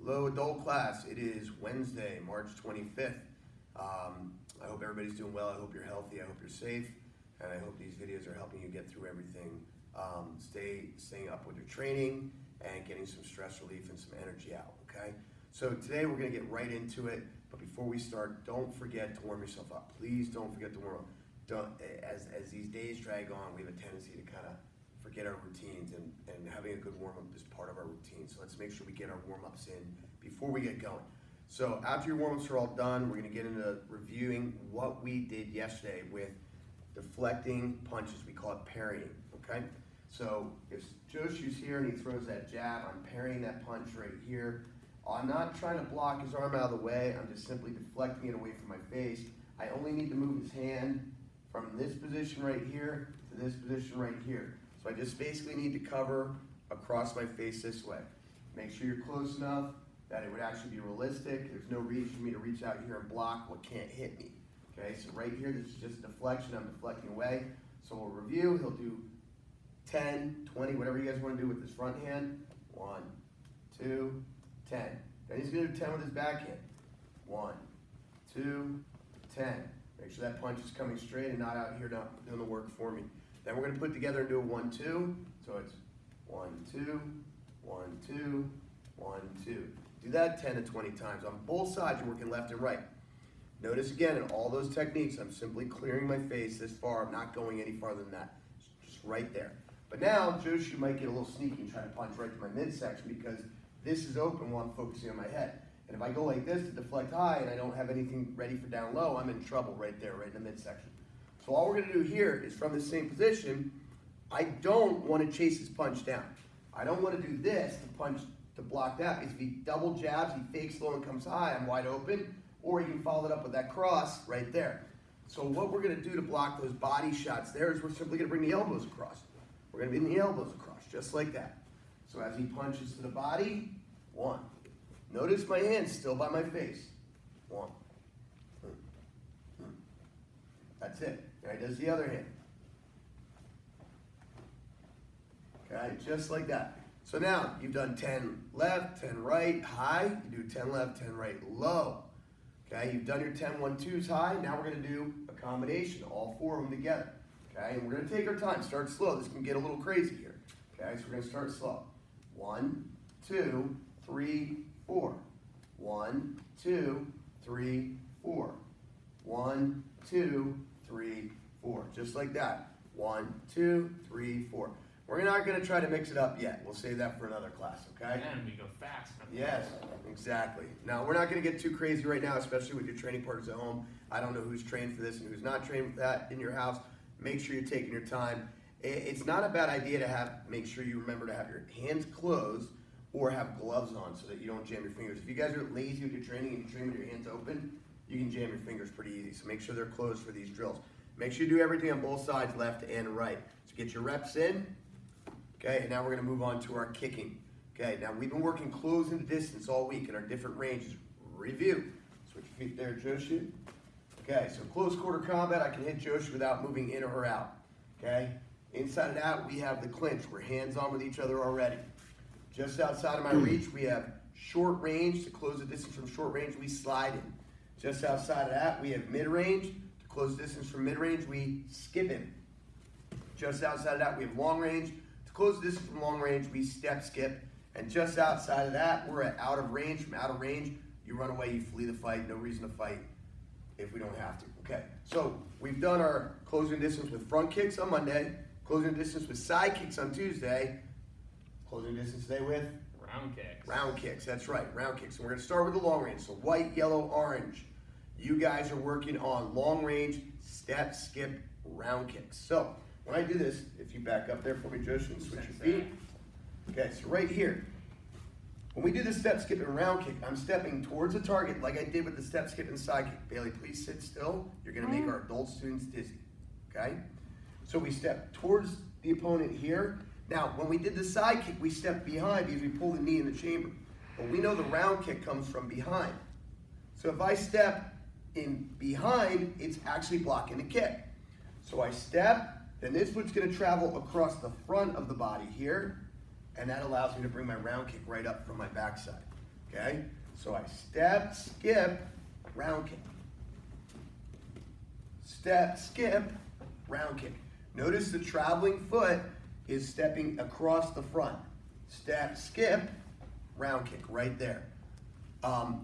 Hello, adult class. It is Wednesday, March 25th. I hope everybody's doing well. I hope you're healthy. I hope you're safe. And I hope these videos are helping you get through everything. Staying up with your training and getting some stress relief and some energy out, okay? So today we're gonna get right into it. But before we start, don't forget to warm yourself up. Please don't forget to warm up. As these days drag on, we have a tendency to kind of forget our routines, and having a good warm-up is part of our routine. So let's make sure we get our warm-ups in before we get going. So after your warm-ups are all done, we're gonna get into reviewing what we did yesterday with deflecting punches. We call it parrying, okay? So if Joshu's here and he throws that jab, I'm parrying that punch right here. I'm not trying to block his arm out of the way, I'm just simply deflecting it away from my face. I only need to move his hand from this position right here to this position right here. So I just basically need to cover across my face this way. Make sure you're close enough that it would actually be realistic. There's no reason for me to reach out here and block what can't hit me. Okay, so right here, this is just a deflection. I'm deflecting away. So we'll review. He'll do 10, 20, whatever you guys want to do with his front hand. 1, 2, 10. Then he's going to do 10 with his backhand. 1, 2, 10. Make sure that punch is coming straight and not out here not doing the work for me. Then we're going to put together and do a 1, 2. So it's 1, 2, 1, 2, 1, 2. Do that 10 to 20 times. On both sides, you're working left and right. Notice again, in all those techniques, I'm simply clearing my face this far. I'm not going any farther than that. Just right there. But now, Joshu might get a little sneaky and try to punch right to my midsection because this is open while I'm focusing on my head. And if I go like this to deflect high and I don't have anything ready for down low, I'm in trouble right there, right in the midsection. So all we're going to do here is from the same position, I don't want to chase his punch down. I don't want to do this to punch to block that, because if he double jabs, he fakes low and comes high, I'm wide open, or he can follow it up with that cross right there. So what we're going to do to block those body shots there is we're simply going to bring the elbows across. We're going to bring the elbows across, just like that. So as he punches to the body, 1. Notice my hand's still by my face. 1. That's it. Now he does the other hand. Okay, just like that. So now you've done 10 left, 10 right, high. You do 10 left, 10 right, low. Okay, you've done your 10 1-2s high. Now we're going to do a combination, all 4 of them together. Okay, and we're going to take our time. Start slow. This can get a little crazy here. Okay, so we're going to start slow. 1, 2, 3, 4. 1, 2, 3, 4. 1, 2, 3, 4. Just like that. 1, 2, 3, 4. We're not going to try to mix it up yet. We'll save that for another class, okay? And we go fast. Yes, exactly. Now, we're not going to get too crazy right now, especially with your training partners at home. I don't know who's trained for this and who's not trained for that in your house. Make sure you're taking your time. It's not a bad idea to make sure you remember to have your hands closed or have gloves on so that you don't jam your fingers. If you guys are lazy with your training and you train with your hands open, you can jam your fingers pretty easy. So make sure they're closed for these drills. Make sure you do everything on both sides, left and right. So get your reps in. Okay, and now we're going to move on to our kicking. Okay, now we've been working close into distance all week in our different ranges. Review. Switch your feet there, Joshu. Okay, so close quarter combat, I can hit Joshu without moving in or out. Okay, inside of that, we have the clinch. We're hands-on with each other already. Just outside of my reach, we have short range. To close the distance from short range, we slide in. Just outside of that, we have mid-range. To close distance from mid-range, we skip in. Just outside of that, we have long range. Close the distance from long range, we step, skip, and just outside of that, we're at out of range. From out of range, you run away, you flee the fight. No reason to fight if we don't have to. Okay, so we've done our closing distance with front kicks on Monday, closing distance with side kicks on Tuesday, closing distance today with round kicks. Round kicks, that's right, round kicks. And we're going to start with the long range. So white, yellow, orange. You guys are working on long range, step, skip, round kicks. So when I do this, if you back up there for me, Josh, and switch your feet. Okay, so right here, when we do the step, skip, and round kick, I'm stepping towards the target like I did with the step, skip, and side kick. Bailey, please sit still. You're going to make our adult students dizzy. Okay? So we step towards the opponent here. Now, when we did the side kick, we stepped behind because we pull the knee in the chamber. But we know the round kick comes from behind. So if I step in behind, it's actually blocking the kick. So I step. Then this foot's going to travel across the front of the body here, and that allows me to bring my round kick right up from my backside. okay? So I step, skip, round kick. Step, skip, round kick. Notice the traveling foot is stepping across the front. Step, skip, round kick, right there.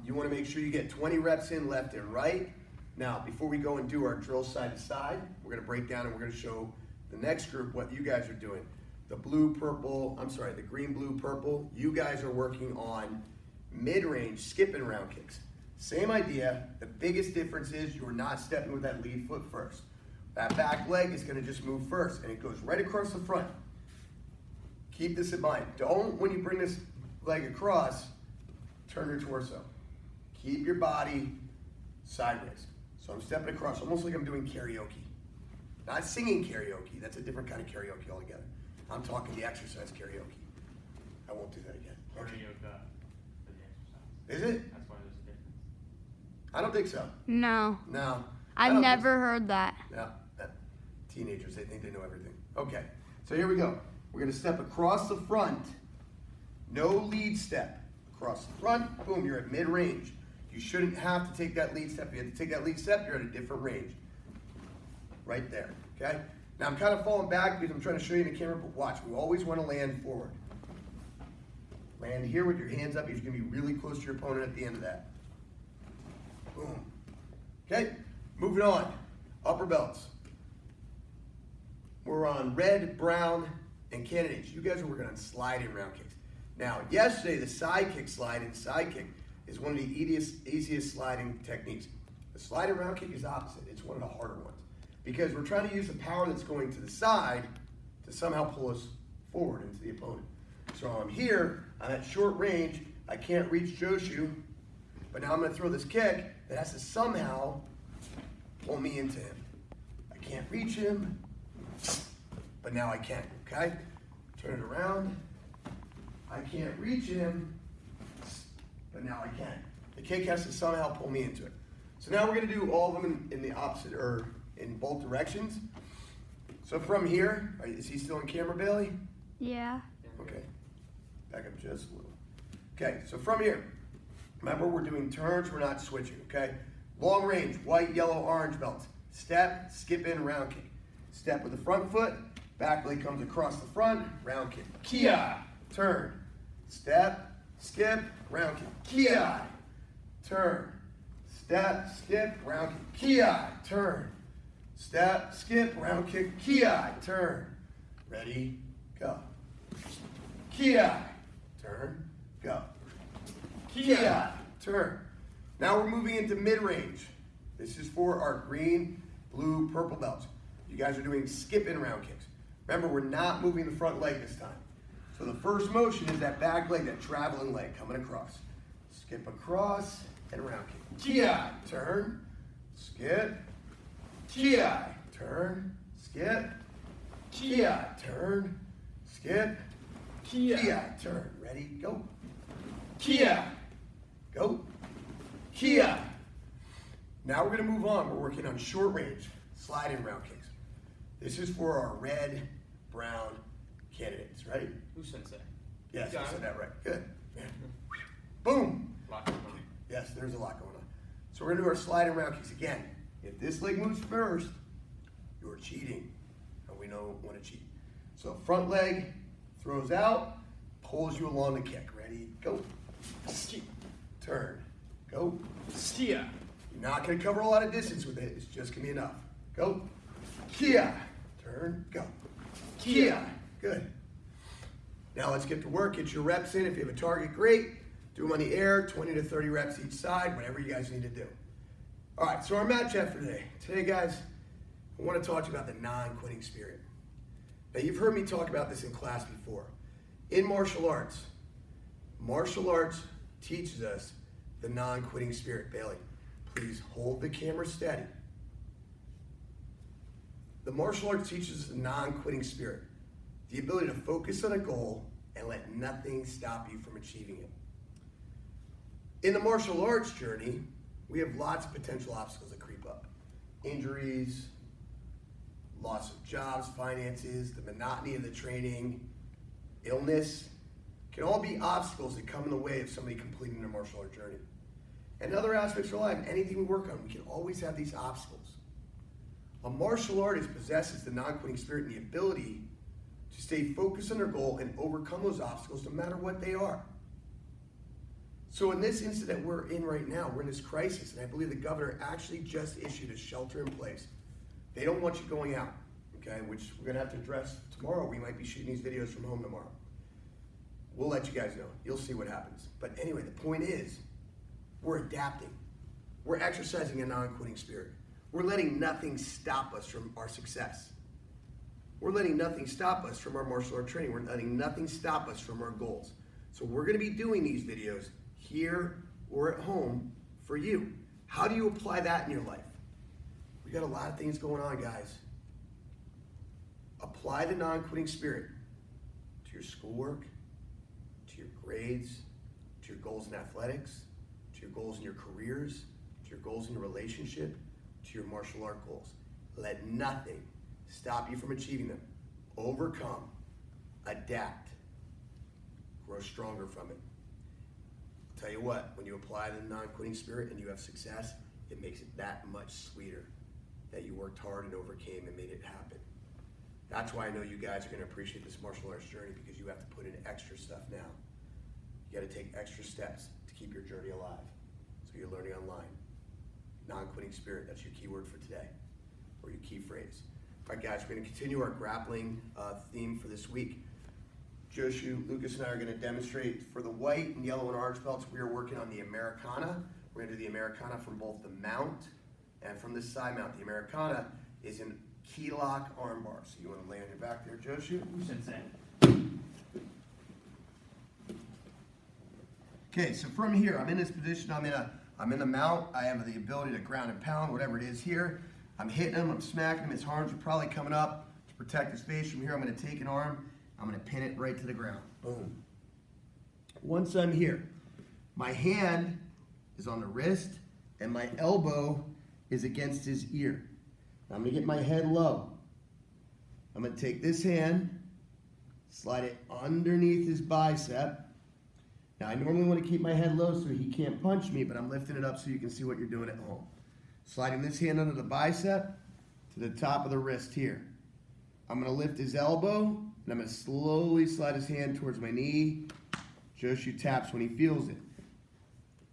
You want to make sure you get 20 reps in left and right. Now, before we go and do our drill side to side, we're going to break down and we're going to show the next group what you guys are doing. The green, blue, purple. You guys are working on mid-range skipping round kicks. Same idea. The biggest difference is you're not stepping with that lead foot first. That back leg is going to just move first, and it goes right across the front. Keep this in mind. Don't, when you bring this leg across, turn your torso. Keep your body sideways. So I'm stepping across, almost like I'm doing karaoke. Not singing karaoke. That's a different kind of karaoke altogether. I'm talking the exercise karaoke. I won't do that again. Okay. Yoga for the exercise. Is it? That's why there's a difference. I don't think so. No. No. I've never heard that. No. Teenagers, they think they know everything. Okay. So here we go. We're going to step across the front. No lead step. Across the front. Boom. You're at mid-range. You shouldn't have to take that lead step. If you have to take that lead step, you're at a different range. Right there. Okay? Now I'm kind of falling back because I'm trying to show you in the camera, but watch. We always want to land forward. Land here with your hands up. You're going to be really close to your opponent at the end of that. Boom. Okay? Moving on. Upper belts. We're on red, brown, and candidates. You guys are working on sliding round kicks. Now, yesterday, the side kick slide and side kick is one of the easiest sliding techniques. The sliding round kick is opposite. It's one of the harder ones because we're trying to use the power that's going to the side to somehow pull us forward into the opponent. So I'm here, I'm at short range, I can't reach Joshu, but now I'm going to throw this kick that has to somehow pull me into him. I can't reach him, but now I can, okay? Turn it around. I can't reach him, but now I can. The kick has to somehow pull me into it. So now we're going to do all of them in the opposite, or in both directions. So from here, is he still in camera, Bailey? Yeah. Okay. Back up just a little. Okay, so from here, remember we're doing turns, we're not switching, okay? Long range, white, yellow, orange belts. Step, skip in, round kick. Step with the front foot, back leg comes across the front, round kick. Kia, turn. Step, skip, round kick. Kia, turn. Step, skip, round kick. Kia, turn. Step, skip, round kick. Kia, turn. Ready, go. Kia, turn, go. Kia, turn. Now we're moving into mid-range. This is for our green, blue, purple belts. You guys are doing skip-in round kicks. Remember, we're not moving the front leg this time. So the first motion is that back leg, that traveling leg coming across. Skip across and round kick. Kia, turn, skip. Kia, turn, skip. Kia, turn, skip. Kia, turn. Ready, go. Kia, go. Kia. Now we're going to move on. We're working on short range, sliding round kicks. This is for our red, brown candidates. Ready? Who's sensei? Yes, I said that right. Good. Yeah. Boom. Lock Yes, there's a lot going on. So we're going to do our sliding round kicks. Again, if this leg moves first, you're cheating. And we know when to cheat. So front leg throws out, pulls you along the kick. Ready? Go. Ski. Turn. Go. Skia. You're not going to cover a lot of distance with it. It's just going to be enough. Go. Kia. Turn. Go. Kia. Good. Now let's get to work. Get your reps in. If you have a target, great. Do them on the air, 20 to 30 reps each side, whatever you guys need to do. All right, so our mat chat for today. Today, guys, I want to talk to you about the non-quitting spirit. Now, you've heard me talk about this in class before. In martial arts teaches us the non-quitting spirit. Bailey, please hold the camera steady. The martial arts teaches us the non-quitting spirit, the ability to focus on a goal and let nothing stop you from achieving it. In the martial arts journey, we have lots of potential obstacles that creep up. Injuries, loss of jobs, finances, the monotony of the training, illness. can all be obstacles that come in the way of somebody completing their martial art journey. And other aspects of life, anything we work on, we can always have these obstacles. A martial artist possesses the non-quitting spirit and the ability to stay focused on their goal and overcome those obstacles no matter what they are. So in this incident we're in right now, we're in this crisis, and I believe the governor actually just issued a shelter in place. They don't want you going out, okay, which we're gonna have to address tomorrow. We might be shooting these videos from home tomorrow. We'll let you guys know. You'll see what happens. But anyway, the point is, we're adapting. We're exercising a non-quitting spirit. We're letting nothing stop us from our success. We're letting nothing stop us from our martial art training. We're letting nothing stop us from our goals. So we're gonna be doing these videos here or at home for you. How do you apply that in your life? We got a lot of things going on, guys. Apply the non-quitting spirit to your schoolwork, to your grades, to your goals in athletics, to your goals in your careers, to your goals in your relationship, to your martial art goals. Let nothing stop you from achieving them. Overcome, adapt, grow stronger from it. I'll tell you what, when you apply the non-quitting spirit and you have success, it makes it that much sweeter that you worked hard and overcame and made it happen. That's why I know you guys are going to appreciate this martial arts journey, because you have to put in extra stuff now. You got to take extra steps to keep your journey alive. So you're learning online. Non-quitting spirit, that's your keyword for today, or your key phrase. All right, guys, we're going to continue our grappling theme for this week. Joshu, Lucas, and I are going to demonstrate for the white and yellow and orange belts. We are working on the Americana. We're going to do the Americana from both the mount and from the side mount. The Americana is an key lock arm bar. So you want to lay on your back there, Joshu? Sensei. Okay, so from here, I'm in this position. I'm in the mount. I have the ability to ground and pound, whatever it is here. I'm hitting him. I'm smacking him. His arms are probably coming up to protect his face. From here, I'm going to take an arm. I'm going to pin it right to the ground. Boom. Once I'm here, my hand is on the wrist and my elbow is against his ear. Now I'm going to get my head low. I'm going to take this hand, slide it underneath his bicep. Now I normally want to keep my head low so he can't punch me, but I'm lifting it up so you can see what you're doing at home. Sliding this hand under the bicep to the top of the wrist here. I'm going to lift his elbow, and I'm going to slowly slide his hand towards my knee. Joshu taps when he feels it.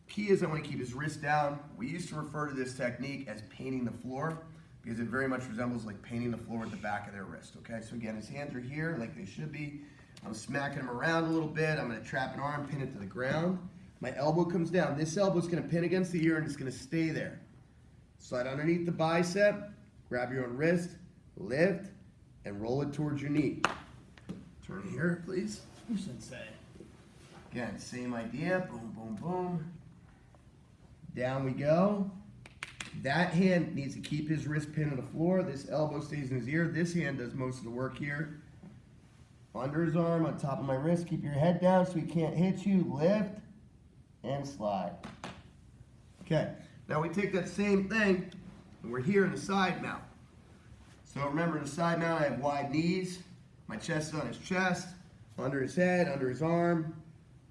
Key is I want to keep his wrist down. We used to refer to this technique as painting the floor, because it very much resembles like painting the floor at the back of their wrist, okay? So again, his hands are here like they should be. I'm smacking him around a little bit. I'm going to trap an arm, pin it to the ground. My elbow comes down. This elbow is going to pin against the ear, and it's going to stay there. Slide underneath the bicep, grab your own wrist, lift, and roll it towards your knee. Turn here, please. Sensei. Again, same idea. Boom, boom, boom. Down we go. That hand needs to keep his wrist pinned to the floor. This elbow stays in his ear. This hand does most of the work here. Under his arm, on top of my wrist. Keep your head down so he can't hit you. Lift and slide. Okay, now we take that same thing and we're here in the side mount. So remember, in the side mount, I have wide knees. My chest is on his chest, under his head, under his arm.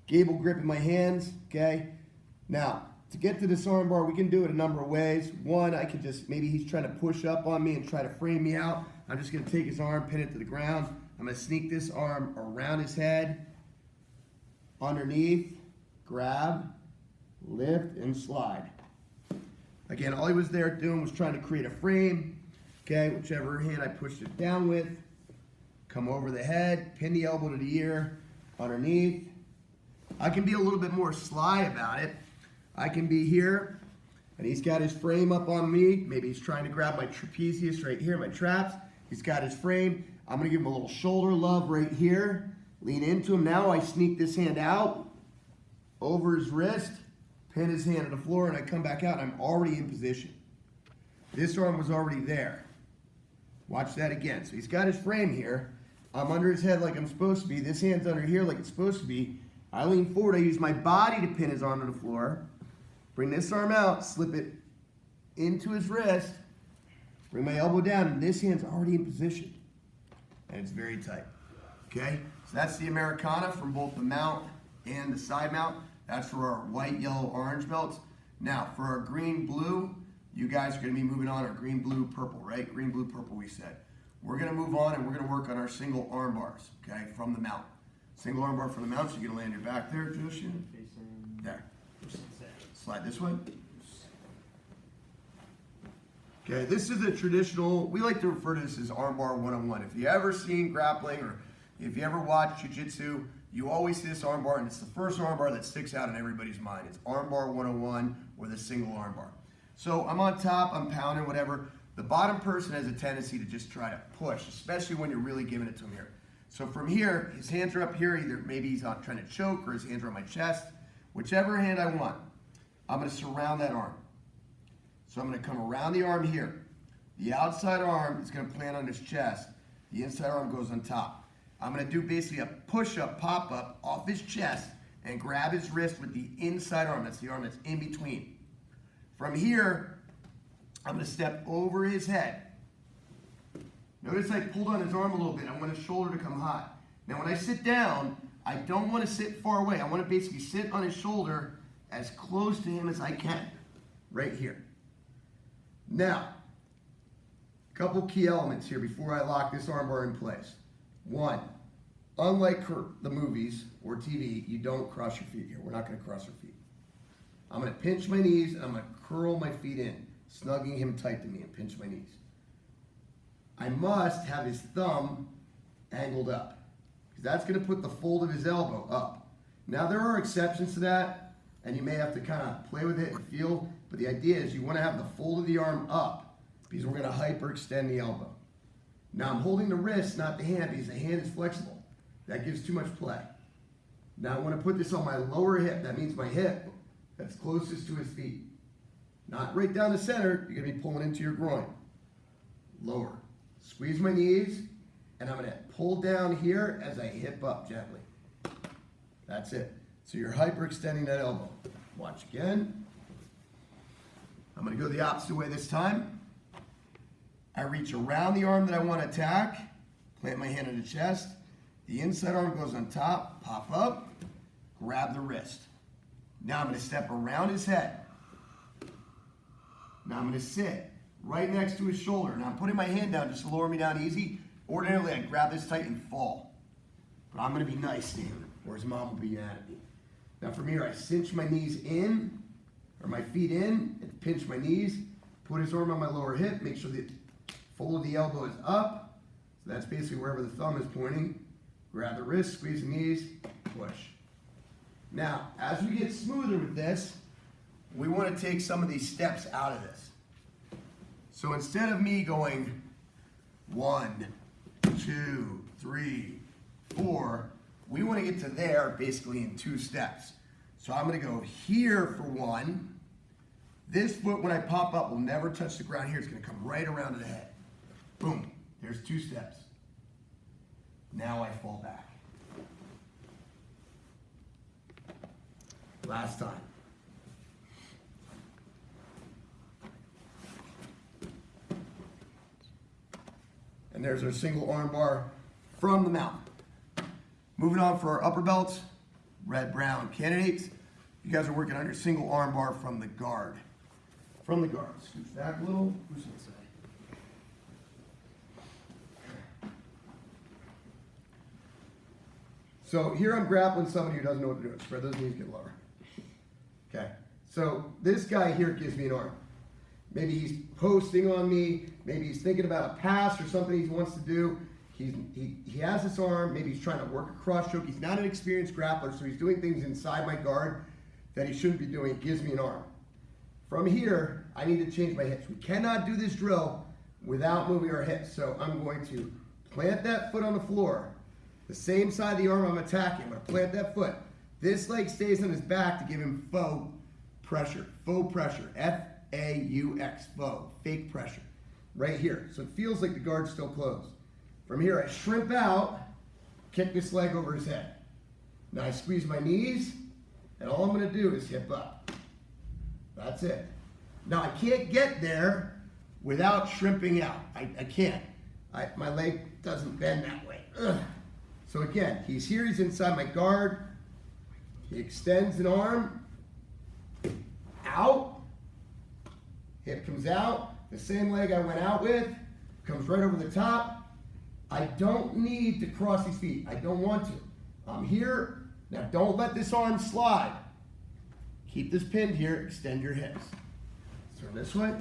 Gable grip in my hands, okay? Now, to get to this arm bar, we can do it a number of ways. One, I could just, maybe he's trying to push up on me and try to frame me out. I'm just gonna take his arm, pin it to the ground. I'm gonna sneak this arm around his head, underneath, grab, lift, and slide. Again, all he was there doing was trying to create a frame. Okay, whichever hand I pushed it down with, come over the head, pin the elbow to the ear, underneath. I can be a little bit more sly about it. I can be here, and he's got his frame up on me. Maybe he's trying to grab my trapezius right here, my traps. He's got his frame. I'm gonna give him a little shoulder love right here. Lean into him. Now I sneak this hand out, over his wrist, pin his hand to the floor, and I come back out, and I'm already in position. This arm was already there. Watch that again. So he's got his frame here. I'm under his head like I'm supposed to be. This hand's under here like it's supposed to be. I lean forward. I use my body to pin his arm to the floor. Bring this arm out, slip it into his wrist. Bring my elbow down, and this hand's already in position. And it's very tight. Okay? So that's the Americana from both the mount and the side mount. That's for our white, yellow, orange belts. Now, for our green, blue, you guys are gonna be moving on our green, blue, purple, right? Green, blue, purple, we said. We're gonna move on and we're gonna work on our single arm bars, okay, from the mount. Single arm bar from the mount, so you're gonna land your back there, Joshin. Facing There. sensei. Slide this way. Okay, this is a traditional, we like to refer to this as armbar 101. If you ever seen grappling or if you ever watch jiu-jitsu, you always see this armbar, and it's the first armbar that sticks out in everybody's mind. It's armbar 101 with a single armbar. So I'm on top, I'm pounding, whatever. The bottom person has a tendency to just try to push, especially when you're really giving it to him here. So from here, his hands are up here, either maybe he's not trying to choke or his hands are on my chest. Whichever hand I want, I'm gonna surround that arm. So I'm gonna come around the arm here. The outside arm is gonna plant on his chest. The inside arm goes on top. I'm gonna do basically a push-up, pop-up off his chest and grab his wrist with the inside arm. That's the arm that's in between. From here, I'm gonna step over his head. Notice I pulled on his arm a little bit. I want his shoulder to come high. Now when I sit down, I don't wanna sit far away. I wanna basically sit on his shoulder as close to him as I can, right here. Now, a couple key elements here before I lock this armbar in place. One, unlike the movies or TV, you don't cross your feet here. We're not gonna cross our feet. I'm gonna pinch my knees and I'm gonna curl my feet in, snugging him tight to me and pinch my knees. I must have his thumb angled up, because that's gonna put the fold of his elbow up. Now there are exceptions to that, and you may have to kind of play with it and feel, but the idea is you wanna have the fold of the arm up, because we're gonna hyperextend the elbow. Now I'm holding the wrist, not the hand, because the hand is flexible. That gives too much play. Now I want to put this on my lower hip. That means my hip that's closest to his feet. Not right down the center. You're going to be pulling into your groin. Lower. Squeeze my knees, and I'm going to pull down here as I hip up gently. That's it. So you're hyperextending that elbow. Watch again. I'm going to go the opposite way this time. I reach around the arm that I want to attack, plant my hand on the chest. The inside arm goes on top, pop up, grab the wrist. Now I'm going to step around his head. Now I'm going to sit right next to his shoulder. Now I'm putting my hand down just to lower me down easy. Ordinarily I'd grab this tight and fall. But I'm going to be nice to him, or his mom will be mad at me. Now from here I cinch my knees in, or my feet in, and pinch my knees. Put his arm on my lower hip, make sure the fold of the elbow is up. So that's basically wherever the thumb is pointing. Grab the wrist, squeeze the knees, push. Now, as we get smoother with this, we want to take some of these steps out of this. So instead of me going 1, 2, 3, 4, we want to get to there basically in 2 steps. So I'm going to go here for 1. This foot, when I pop up, will never touch the ground here. It's going to come right around to the head. Boom. There's 2 steps. Now I fall back. Last time. And there's our single arm bar from the mount. Moving on for our upper belts, red, brown candidates. You guys are working on your single arm bar from the guard. From the guard. Scooch back a little. Who's sensei? So here I'm grappling somebody who doesn't know what to do. Spread those knees, get lower. Okay. So this guy here gives me an arm. Maybe he's posting on me. Maybe he's thinking about a pass or something he wants to do. He has this arm. Maybe he's trying to work a cross choke. He's not an experienced grappler, so he's doing things inside my guard that he shouldn't be doing. It gives me an arm. From here, I need to change my hips. We cannot do this drill without moving our hips. So I'm going to plant that foot on the floor. The same side of the arm I'm attacking. I'm going to plant that foot. This leg stays on his back to give him faux pressure. Faux pressure. F-A-U-X. Faux. Fake pressure. Right here. So it feels like the guard's still closed. From here, I shrimp out, kick this leg over his head. Now I squeeze my knees, and all I'm going to do is hip up. That's it. Now I can't get there without shrimping out. I can't. My leg doesn't bend that way. Ugh. So again, he's here, he's inside my guard. He extends an arm, out, hip comes out, the same leg I went out with, comes right over the top. I don't need to cross these feet, I don't want to. I'm here, now don't let this arm slide. Keep this pinned here, extend your hips. Turn this way.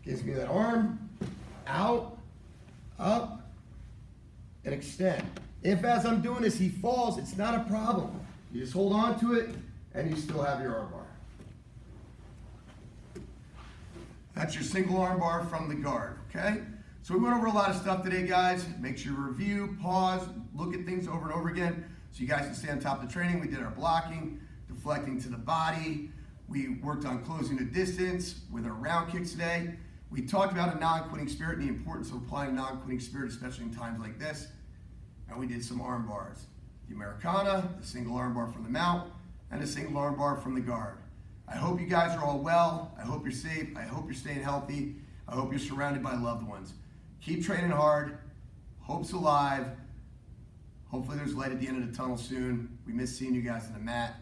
Gives me that arm, out, up, and extend. If as I'm doing this he falls, it's not a problem. You just hold on to it and you still have your arm bar. That's your single arm bar from the guard, okay? So we went over a lot of stuff today, guys. Make sure you review, pause, look at things over and over again so you guys can stay on top of the training. We did our blocking, deflecting to the body. We worked on closing the distance with our round kicks today. We talked about a non-quitting spirit and the importance of applying non-quitting spirit, especially in times like this. And we did some arm bars. The Americana, the single arm bar from the mount, and the single arm bar from the guard. I hope you guys are all well. I hope you're safe. I hope you're staying healthy. I hope you're surrounded by loved ones. Keep training hard. Hope's alive. Hopefully there's light at the end of the tunnel soon. We miss seeing you guys on the mat.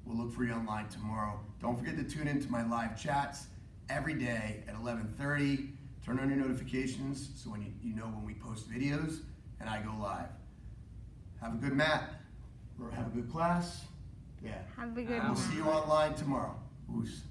We'll look for you online tomorrow. Don't forget to tune in to my live chats every day at 11:30. Turn on your notifications so when you know when we post videos and I go live. Have a good mat, or have a good class. Yeah. Have a good We'll one. see you online tomorrow. Oos.